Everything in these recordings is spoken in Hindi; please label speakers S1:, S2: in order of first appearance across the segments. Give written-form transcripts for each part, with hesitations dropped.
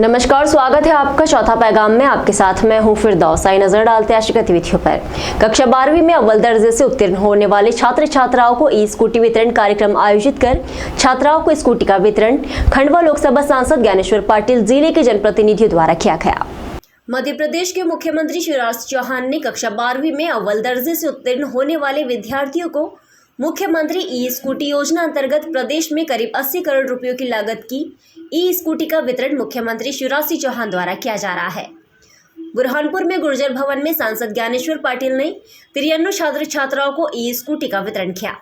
S1: नमस्कार, स्वागत है आपका चौथा पैगाम में। आपके साथ मैं हूं फिरदौस। आइए नजर डालते हैं आज की गतिविधियों पर। कक्षा 12वीं में अव्वल दर्जे से उत्तीर्ण होने वाले छात्र छात्राओं को ई स्कूटी वितरण कार्यक्रम आयोजित कर छात्राओं को स्कूटी का वितरण खंडवा लोकसभा सांसद ज्ञानेश्वर पाटिल जिले के जनप्रतिनिधियों द्वारा किया गया। मध्य प्रदेश के मुख्यमंत्री शिवराज सिंह चौहान ने कक्षा 12वीं में अव्वल दर्जे से उत्तीर्ण होने वाले विद्यार्थियों को मुख्यमंत्री ई स्कूटी योजना अंतर्गत प्रदेश में करीब 80 करोड़ रुपयों की लागत की ई स्कूटी का वितरण मुख्यमंत्री शिवराज सिंह चौहान द्वारा किया जा रहा है। बुरहानपुर में गुर्जर भवन में सांसद ज्ञानेश्वर पाटिल ने 93 छात्र छात्राओं को ई स्कूटी का वितरण किया।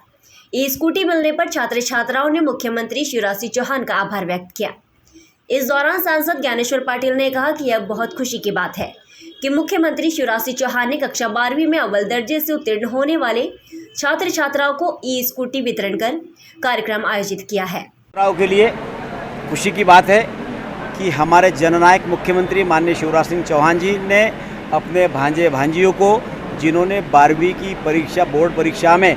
S1: ई स्कूटी मिलने पर छात्र छात्राओं ने मुख्यमंत्री शिवराज सिंह चौहान का आभार व्यक्त किया। इस दौरान सांसद ज्ञानेश्वर पाटिल ने कहा कि यह बहुत खुशी की बात है कि मुख्यमंत्री शिवराज सिंह चौहान ने कक्षा 12वीं में अव्वल दर्जे से उत्तीर्ण होने वाले छात्र छात्राओं को ई स्कूटी वितरण कर कार्यक्रम आयोजित किया है।
S2: के लिए खुशी की बात है कि हमारे जननायक मुख्यमंत्री माननीय शिवराज सिंह चौहान जी ने अपने भांजे भांजियों को, जिन्होंने 12वीं की परीक्षा बोर्ड परीक्षा में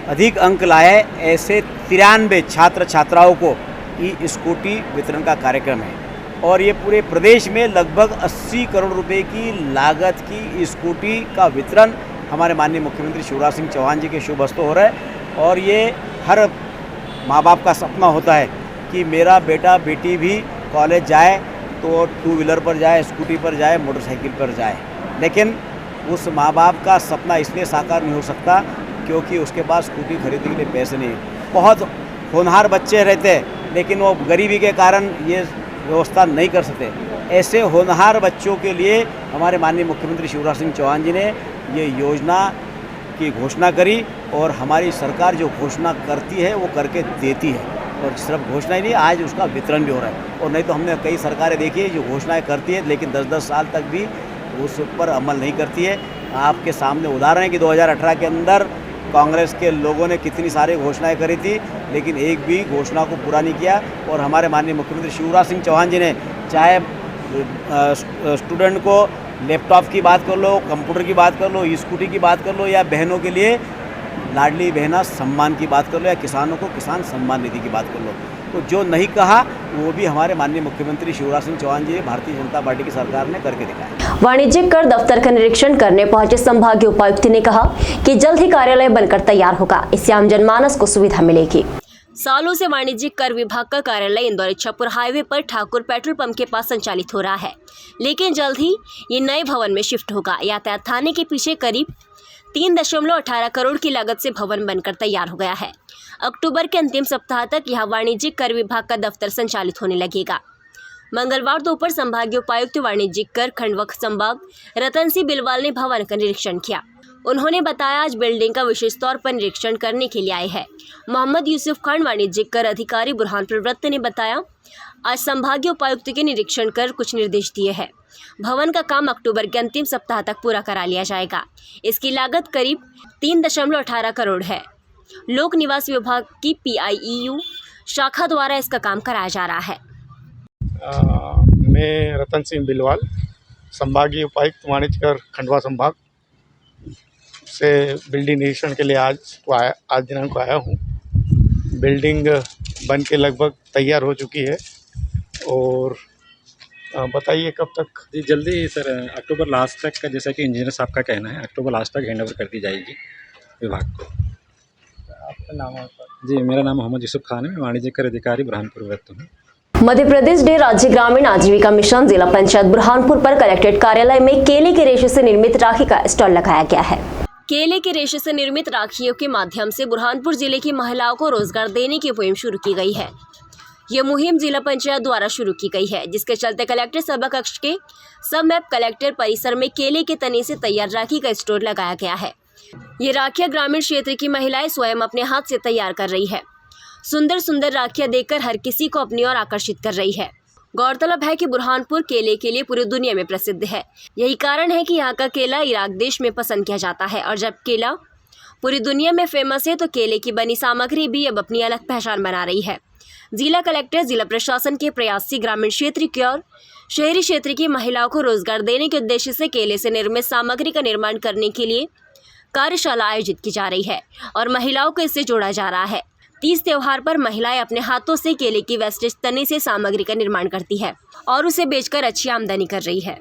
S2: अधिक अंक लाए, ऐसे 93 छात्र छात्राओं को ई स्कूटी वितरण का कार्यक्रम है। और ये पूरे प्रदेश में लगभग 80 करोड़ रुपए की लागत की स्कूटी का वितरण हमारे माननीय मुख्यमंत्री शिवराज सिंह चौहान जी के शुभ हस्तों हो रहा है। और ये हर माँ बाप का सपना होता है कि मेरा बेटा बेटी भी कॉलेज जाए तो 2 व्हीलर पर जाए, स्कूटी पर जाए, मोटरसाइकिल पर जाए। लेकिन उस माँ बाप का सपना इसलिए साकार नहीं हो सकता क्योंकि उसके पास स्कूटी खरीदने के लिए पैसे नहीं। बहुत होनहार बच्चे रहते हैं लेकिन वो गरीबी के कारण ये व्यवस्था नहीं कर सकते। ऐसे होनहार बच्चों के लिए हमारे माननीय मुख्यमंत्री शिवराज सिंह चौहान जी ने ये योजना की घोषणा करी और हमारी सरकार जो घोषणा करती है वो करके देती है। और सिर्फ घोषणा ही नहीं, आज उसका वितरण भी हो रहा है। और नहीं तो हमने कई सरकारें देखी है जो घोषणाएं करती है लेकिन 10-10 साल तक भी उस पर अमल नहीं करती है। आपके सामने उदाहरण है कि 2018 के अंदर कांग्रेस के लोगों ने कितनी सारी घोषणाएं करी थी लेकिन एक भी घोषणा को पूरा नहीं किया। और हमारे माननीय मुख्यमंत्री शिवराज सिंह चौहान जी ने चाहे स्टूडेंट को लैपटॉप की बात कर लो, कंप्यूटर की बात कर लो, स्कूटी की बात कर लो, या बहनों के लिए लाडली बहना सम्मान की बात कर लो, या किसानों को किसान सम्मान निधि की बात कर लो। तो जो नहीं कहा वो भी हमारे माननीय मुख्यमंत्री शिवराज सिंह चौहान जी भारतीय जनता पार्टी की सरकार ने करके दिखाया।
S1: वाणिज्यिक कर दफ्तर का निरीक्षण करने पहुंचे संभागीय उपायुक्त ने कहा कि जल्द ही कार्यालय बनकर तैयार होगा, इससे आम जनमानस को सुविधा मिलेगी। सालों से वाणिज्यिक कर विभाग का कार्यालय इंदौर इच्छापुर हाईवे पर ठाकुर पेट्रोल पंप के पास संचालित हो रहा है, लेकिन जल्द ही ये नए भवन में शिफ्ट होगा। यातायात थाने के पीछे करीब 3.18 करोड़ की लागत से भवन बनकर तैयार हो गया है। अक्टूबर के अंतिम सप्ताह तक यहां वाणिज्यिक कर विभाग का दफ्तर संचालित होने लगेगा। मंगलवार दोपहर संभागीय उपायुक्त वाणिज्यिक कर खंडवा संभाग रतन सिंह बिलवाल ने भवन का निरीक्षण किया। उन्होंने बताया आज बिल्डिंग का विशेष तौर पर निरीक्षण करने के लिए आए हैं। मोहम्मद यूसुफ खान वाणिज्यिक कर अधिकारी बुरहानपुर वृत्त ने बताया आज संभागीय उपायुक्त के निरीक्षण कर कुछ निर्देश दिए हैं। भवन का काम अक्टूबर के अंतिम सप्ताह तक पूरा करा लिया जाएगा। इसकी लागत करीब 3.18 करोड़ है। लोक निवास विभाग की PIEU शाखा द्वारा इसका काम कराया जा रहा है।
S3: मैं रतन सिंह बिलवाल, संभागीय उपायुक्त वाणिज्य कर खंडवा संभाग से बिल्डिंग निरीक्षण के लिए आज दिनांक को आया हूँ। बिल्डिंग बन के लगभग तैयार हो चुकी है। और बताइए कब तक?
S4: जी जल्दी सर, अक्टूबर लास्ट तक का, जैसा कि इंजीनियर साहब का कहना है, अक्टूबर लास्ट तक हैंड ओवर कर दी जाएगी विभाग को।
S3: आपका नाम है?
S4: जी मेरा नाम मोहम्मद यूसुफ खान है, मैं वाणिज्य कर अधिकारी बुरहानपुर वृत्त हूँ।
S1: मध्य प्रदेश डे राज्य ग्रामीण आजीविका मिशन जिला पंचायत बुरहानपुर पर कलेक्ट्रेट कार्यालय में केले के रेशे से निर्मित राखी का स्टॉल लगाया गया है। केले के रेशे से निर्मित राखियों के माध्यम से बुरहानपुर जिले की महिलाओं को रोजगार देने की मुहिम शुरू की गई है। यह मुहिम जिला पंचायत द्वारा शुरू की गई है, जिसके चलते कलेक्टर सभा कक्ष के सब मैप कलेक्टर परिसर में केले के तने से तैयार राखी का स्टोर लगाया गया है। ये राखियां ग्रामीण क्षेत्र की महिलाएं स्वयं अपने हाथ से तैयार कर रही है। सुंदर सुंदर राखियां देखकर हर किसी को अपनी ओर आकर्षित कर रही है। गौरतलब है कि बुरहानपुर केले के लिए पूरी दुनिया में प्रसिद्ध है। यही कारण है कि यहाँ का केला इराक देश में पसंद किया जाता है। और जब केला पूरी दुनिया में फेमस है तो केले की बनी सामग्री भी अब अपनी अलग पहचान बना रही है। जिला कलेक्टर जिला प्रशासन के प्रयास से ग्रामीण क्षेत्र की और शहरी क्षेत्र की महिलाओं को रोजगार देने के उद्देश्य से केले से निर्मित सामग्री का निर्माण करने के लिए कार्यशाला आयोजित की जा रही है और महिलाओं को इससे जोड़ा जा रहा है। तीज त्योहार पर महिलाएं अपने हाथों से केले की वेस्टेज तने से सामग्री का निर्माण करती है और उसे बेचकर अच्छी आमदनी कर रही है।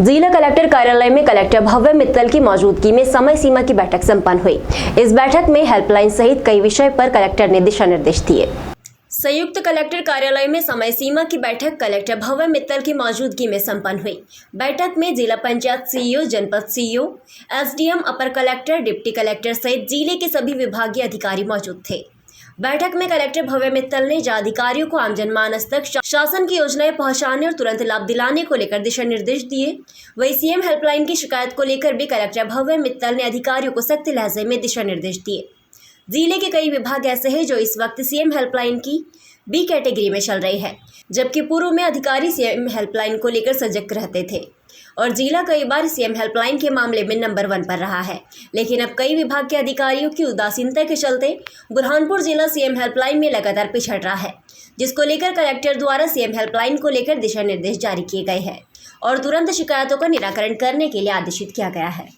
S1: जिला कलेक्टर कार्यालय में कलेक्टर भव्य मित्तल की मौजूदगी में समय सीमा की बैठक संपन्न हुई। इस बैठक में हेल्पलाइन सहित कई विषय पर कलेक्टर ने दिशा निर्देश दिए। संयुक्त कलेक्टर कार्यालय में समय सीमा की बैठक कलेक्टर भव्य मित्तल की मौजूदगी में संपन्न हुई। बैठक में जिला पंचायत सीईओ, जनपद सीईओ, एसडीएम, अपर कलेक्टर, डिप्टी कलेक्टर सहित जिले के सभी विभागीय अधिकारी मौजूद थे। बैठक में कलेक्टर भव्य मित्तल ने अधिकारियों को आम जनमानस तक शासन की योजनाएं पहुंचाने और तुरंत लाभ दिलाने को लेकर दिशा निर्देश दिए। वहीं सीएम हेल्पलाइन की शिकायत को लेकर भी कलेक्टर भव्य मित्तल ने अधिकारियों को सख्त लहजे में दिशा निर्देश दिए। जिले के कई विभाग ऐसे हैं जो इस वक्त सीएम हेल्पलाइन की बी कैटेगरी में चल रही है, जबकि पूर्व में अधिकारी सीएम हेल्पलाइन को लेकर सजग रहते थे और जिला कई बार सीएम हेल्पलाइन के मामले में नंबर 1 पर रहा है। लेकिन अब कई विभाग के अधिकारियों की उदासीनता के चलते बुरहानपुर जिला सीएम हेल्पलाइन में लगातार पिछड़ रहा है, जिसको लेकर कलेक्टर द्वारा सीएम हेल्पलाइन को लेकर दिशा निर्देश जारी किए गए हैं और तुरंत शिकायतों का निराकरण करने के लिए आदेशित किया गया है।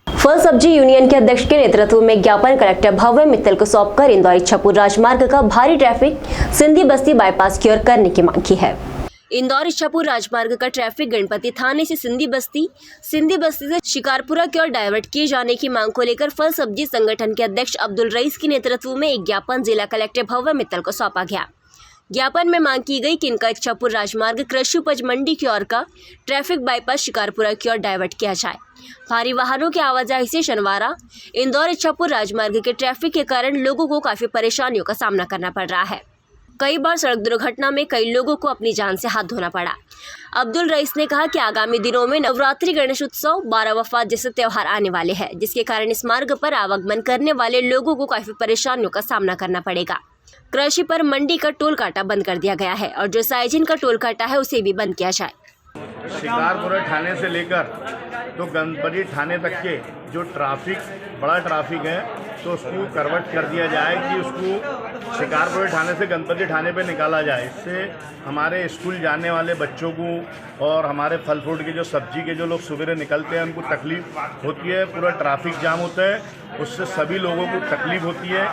S1: फल सब्जी यूनियन के अध्यक्ष के नेतृत्व में ज्ञापन कलेक्टर भव्य मित्तल को सौंपकर इंदौर इच्छापुर राजमार्ग का भारी ट्रैफिक सिंधी बस्ती बाईपास की ओर करने की मांग की है। इंदौर इच्छापुर राजमार्ग का ट्रैफिक गणपति थाने से सिंधी बस्ती से शिकारपुरा की ओर डाइवर्ट किए जाने की मांग को लेकर फल सब्जी संगठन के अध्यक्ष अब्दुल रईस के नेतृत्व में एक ज्ञापन जिला कलेक्टर भव्य मित्तल को सौंपा गया। ज्ञापन में मांग की गई कि इनका इच्छापुर राजमार्ग कृषि उपज मंडी की ओर का ट्रैफिक बाईपास शिकारपुरा की ओर डाइवर्ट किया जाए। भारी वाहनों की आवाजाही से शनिवार इंदौर इच्छापुर राजमार्ग के ट्रैफिक के कारण लोगों को काफी परेशानियों का सामना करना पड़ रहा है। कई बार सड़क दुर्घटना में कई लोगों को अपनी जान से हाथ धोना पड़ा। अब्दुल रईस ने कहा कि आगामी दिनों में नवरात्रि, गणेश उत्सव, 12 वफात जैसे त्योहार आने वाले हैं, जिसके कारण इस मार्ग पर आवागमन करने वाले लोगों को काफी परेशानियों का सामना करना पड़ेगा। कृषि पर मंडी का टोल काटा बंद कर दिया गया है और जो साइजिन का टोल काटा है उसे भी बंद किया जाए।
S3: शिकारपुरा थाने से लेकर तो गणपति थाने तक के जो बड़ा ट्रैफिक है तो उसको कन्वर्ट कर दिया जाए कि उसको शिकारपुरा थाने से गणपति थाने पे निकाला जाए। इससे हमारे स्कूल जाने वाले बच्चों को और हमारे फल फ्रूट के जो सब्जी के जो लोग सवेरे निकलते हैं उनको तकलीफ होती है, पूरा ट्रैफिक जाम होता है, उससे सभी लोगों को तकलीफ होती है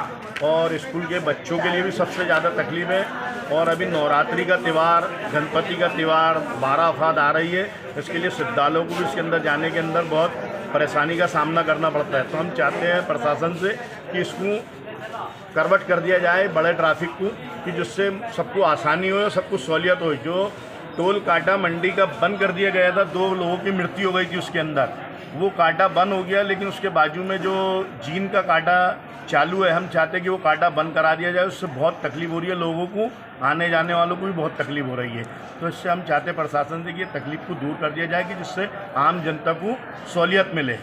S3: और स्कूल के बच्चों के लिए भी सबसे ज़्यादा तकलीफ है। और अभी नवरात्रि का त्यौहार, गणपति का त्यौहार, 12 वफात आ रही है, इसके लिए श्रद्धालुओं को भी इसके अंदर जाने के अंदर बहुत परेशानी का सामना करना पड़ता है। तो हम चाहते हैं प्रशासन से कि इसको कन्वर्ट कर दिया जाए बड़े ट्रैफिक को, कि जिससे सबको आसानी हो, सबको सहूलियत हो। जो टोल काटा मंडी का बंद कर दिया गया था, 2 लोगों की मृत्यु हो गई थी उसके अंदर, वो काटा बंद हो गया, लेकिन उसके बाजू में जो जीन का काटा चालू है, हम चाहते हैं कि वो काटा बंद करा दिया जाए। उससे बहुत तकलीफ हो रही है लोगों को, आने जाने वालों को भी बहुत तकलीफ हो रही है। तो इससे हम चाहते हैं प्रशासन से कि ये तकलीफ को दूर कर दिया जाए कि जिससे आम जनता को सहूलियत मिले।